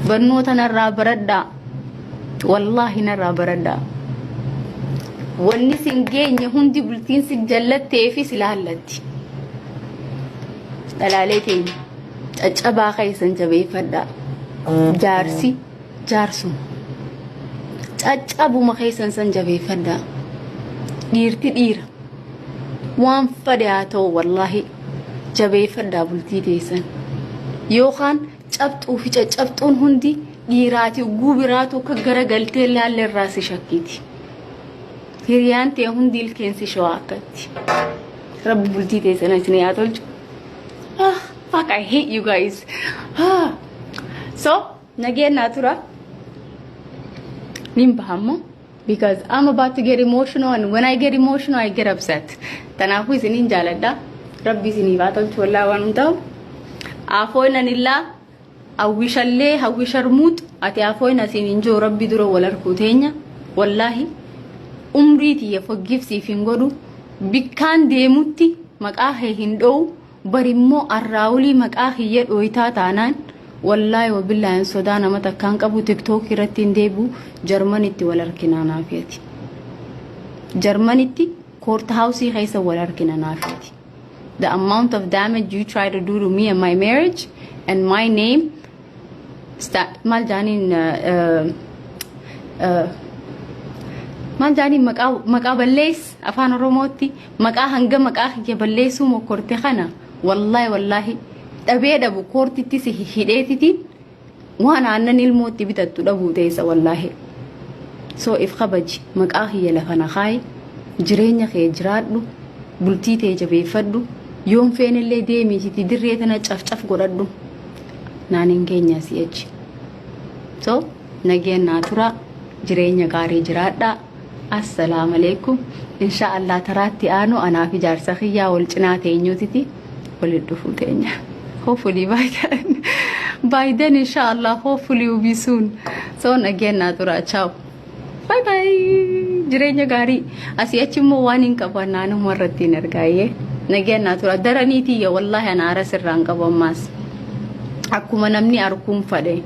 barnoota narraa baradhaa wallahi narraa baradhaa wanni sin geenye hundi bultiin si jallattee fi silaalatti dhalaalee teenya caccabaa keessan jabeeffadhaa jaarsi jaarsuma caccabuma keessan san jabeeffadhaa dhiirti dhiira waan fadhe haa ta'u wallahi jabeeffadhaa bultii teessan yookaan cabxuu fi caccabxuun hundi dhiiraati gubiraatu akka garagaltee laallerraa si shakkiiti hiriyaan ta'e hundi ilkeensi shawaa akkatti rabbi bultii teessan isin yaa tolchu. Fuck, I hate you guys. So nageen natura nimbahammo because I'm about to get emotional, and when I get emotional I get upset. Tanafu isinin jaaladha rabbi isinii haa tolchu wallahi waan ta'u afooynan illaa awwishallee hawwisharmuut ati afooyna isinin joo rabbi dura wal arkuu teenya wallahi umriiti ya forgive hin godhu bikkaan deemutti maqaa hin dhowu barimmoo arraawulii maqaa hiyya dhooytaa taanaan wallahi wabillahi sodaa nama takkaan qabu tiktok irratti hin deebu jarmanitti wal arkinaa naafiyati jarmanitti court house keessa wal arkinaa naafiyati the amount of damage you try to do to me and my marriage and my name mal jaaniin maqaa ballees afaan oromootti maqaa hanga maqaa hiyya balleessuu mokkorte kana wallahi dhabee dhabu koortitti si hidheetitiin waan aannan ilmootti bitattu dhabuu teessa wallahi so if qabaji maqaa hiyya lafa naqaayi jireenya kee jiraadhu bultii tee jabeeffadhu yoon feenillee deemiiti dirree tana cafcaf godhadhu naanin keenya si achi so nageen naaturaa jireenya gaarii jiraadhaa. Assalamu alaikum. Inshallah taraatti aanu anaa fi jaarsa kiyyaa wal cinaa teenyuutiti walitti dhufuu teenya. Hopefully by then inshallah hopefully we'll be soon. So again natura ciao. Bye bye. Jireenya gaarii asii achi immoo waan hin qaban naannoo irratti hin argaaye. Nageen natura daraniiti ya wallahi ana ara sirraan qabammaas. Akkuma namni arkuun fadhe.